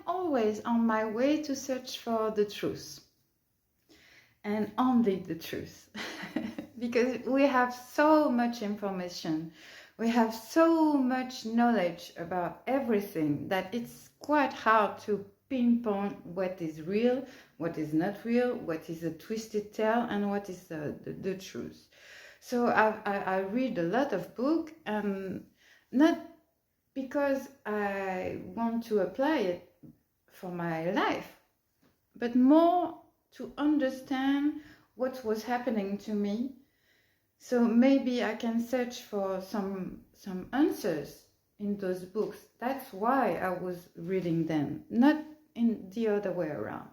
always on my way to search for the truth, and only the truth. Because we have so much information, we have so much knowledge about everything that it's quite hard to pinpoint what is real, what is not real, what is a twisted tale, and what is the truth. So I read a lot of books, not because I want to apply it for my life, but more to understand what was happening to me. So maybe I can search for some answers in those books. That's why I was reading them, not in the other way around.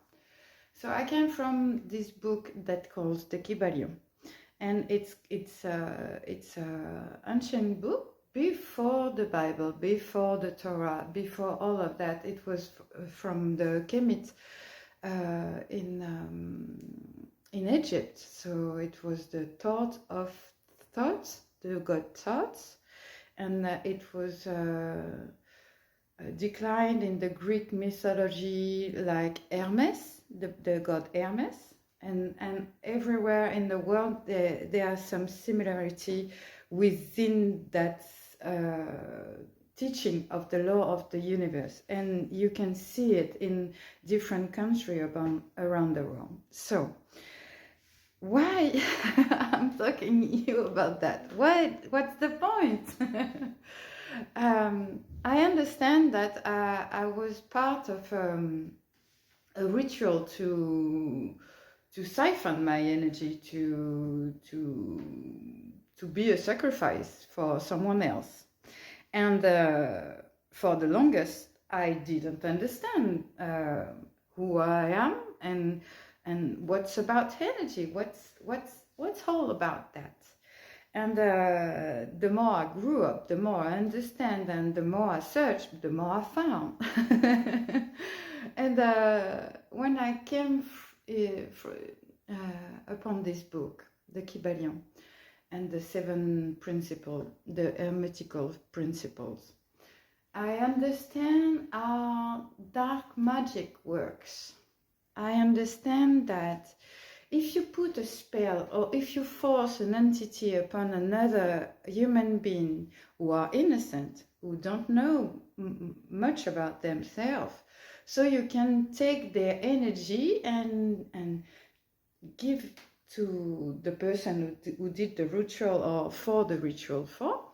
So I came from this book that calls the Kybalion, and it's a ancient book before the Bible, before the Torah, before all of that. It was from the Kemet in Egypt. So it was the thought of thoughts, the god thoughts, and it was declined in the Greek mythology like Hermes, the god Hermes, and everywhere in the world there are some similarity within that teaching of the law of the universe, and you can see it in different countries around the world. So why I'm talking to you about that? What's the point? I understand that I was part of a ritual to siphon my energy, to be a sacrifice for someone else. And for the longest, I didn't understand who I am and what's about energy. What's all about that? And the more I grew up, the more I understand, and the more I searched, the more I found. And when I came upon this book, the Kybalion, and the 7 principles, the hermetical principles, I understand how dark magic works. I understand that if you put a spell or if you force an entity upon another human being who are innocent, who don't know much about themselves, so you can take their energy and give to the person who did the ritual or for the ritual for,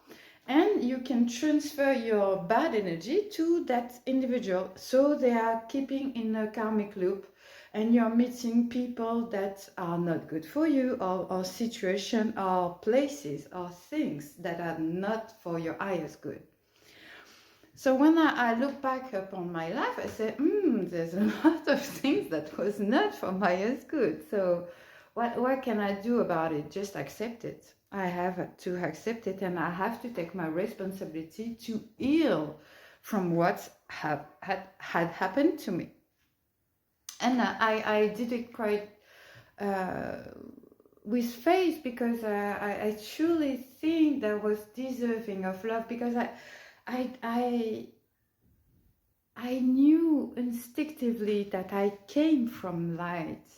and you can transfer your bad energy to that individual, so they are keeping in a karmic loop, and you're meeting people that are not good for you, or situation or places or things that are not for your highest good. So when I look back upon my life, I say, there's a lot of things that was not for my highest good. So what can I do about it? Just accept it. I have to accept it, and I have to take my responsibility to heal from what had happened to me. And I did it quite with faith, because I truly think that was deserving of love, because I knew instinctively that I came from light,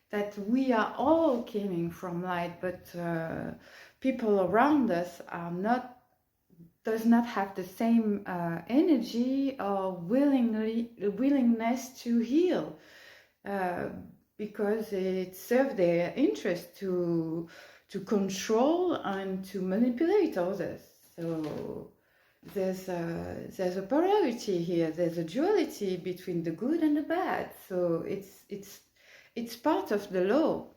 that we are all coming from light, but people around us does not have the same energy or willingness to heal, because it serves their interest to control and to manipulate others. So there's a polarity here. There's a duality between the good and the bad. So it's part of the law.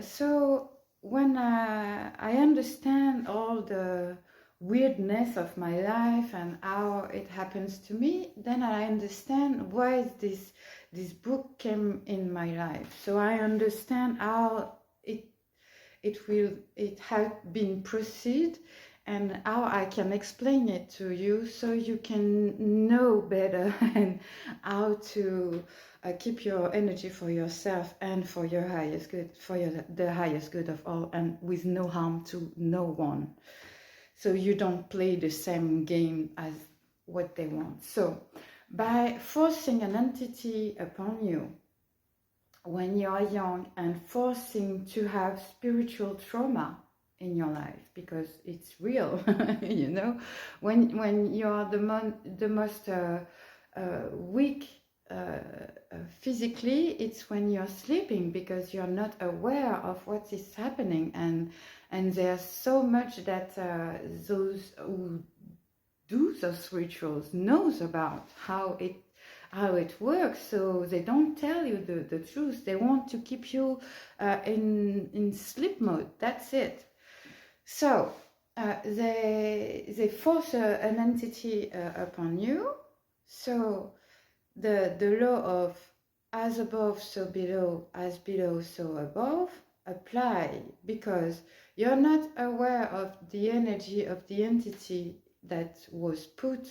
So when I understand all the weirdness of my life and how it happens to me, then I understand why this book came in my life. So I understand how it has been proceed, and how I can explain it to you, so you can know better and how to keep your energy for yourself and for your highest good, for the highest good of all, and with no harm to no one. So you don't play the same game as what they want. So by forcing an entity upon you when you are young and forcing to have spiritual trauma in your life, because it's real. You know, when you are the most weak physically, it's when you're sleeping, because you're not aware of what is happening, and there's so much that those who do those rituals knows about how it works, so they don't tell you the truth. They want to keep you in sleep mode. That's it. So they force an entity upon you. So the law of as above so below, as below so above apply, because you're not aware of the energy of the entity that was put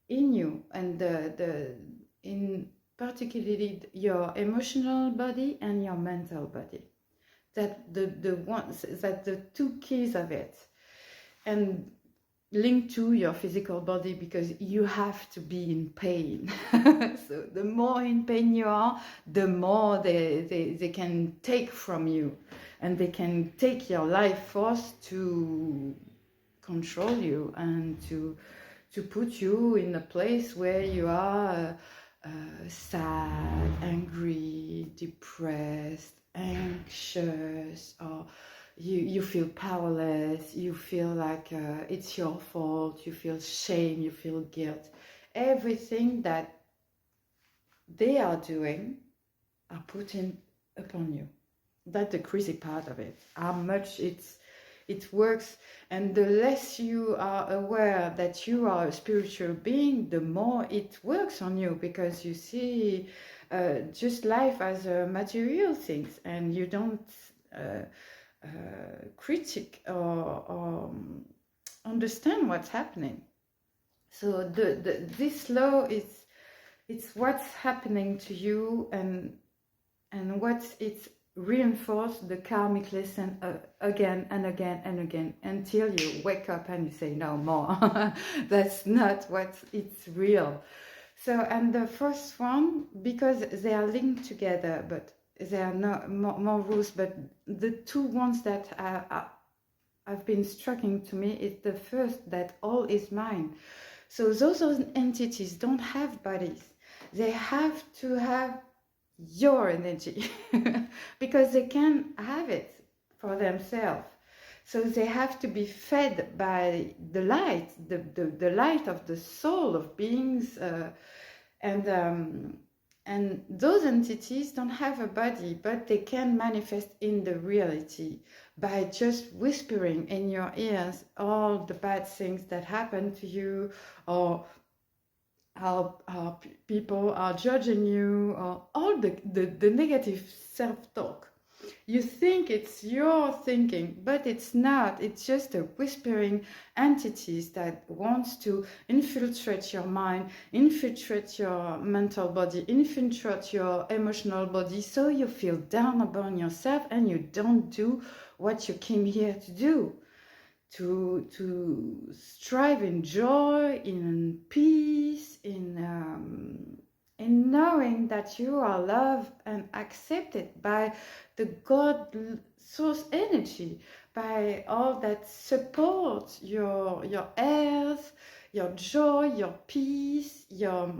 in you, and in particularly your emotional body and your mental body, that the ones that the two keys of it, and linked to your physical body, because you have to be in pain. So the more in pain you are, the more they can take from you, and they can take your life force to control you, and to put you in a place where you are sad, angry, depressed, anxious, or you feel powerless, you feel like it's your fault, you feel shame, you feel guilt. Everything that they are doing are putting upon you. That's the crazy part of it, how much it works. And the less you are aware that you are a spiritual being, the more it works on you, because you see just life as material things, and you don't critique or understand what's happening. So this law is, it's what's happening to you, and what it's reinforced the karmic lesson again and again and again, until you wake up and you say no more. That's not what it's real. So, and the first one, because they are linked together, but there are no more rules, but the two ones that have been striking to me is the first, that all is mine. So those entities don't have bodies. They have to have your energy because they can't have it for themselves. So they have to be fed by the light, the light of the soul of beings, and those entities don't have a body, but they can manifest in the reality by just whispering in your ears all the bad things that happen to you, or how people are judging you, or all the negative self-talk. You think it's your thinking, but it's not. It's just a whispering entities that wants to infiltrate your mind, infiltrate your mental body, infiltrate your emotional body, so you feel down upon yourself and you don't do what you came here to do. To strive in joy, in peace, in knowing that you are loved and accepted by the God source energy, by all that supports your health, your joy, your peace, your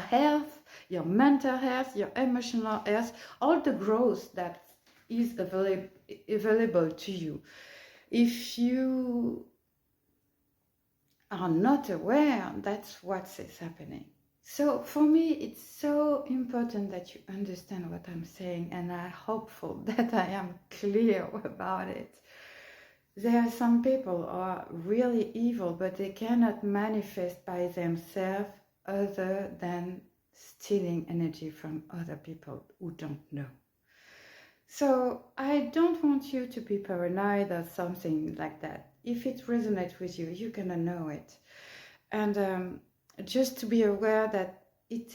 health, your mental health, your emotional health, all the growth that is available to you. If you are not aware, that's what is happening. So for me, it's so important that you understand what I'm saying, and I'm hopeful that I am clear about it. There are some people who are really evil, but they cannot manifest by themselves other than stealing energy from other people who don't know. So I don't want you to be paranoid or something like that. If it resonates with you, you're gonna know it. And just to be aware that it is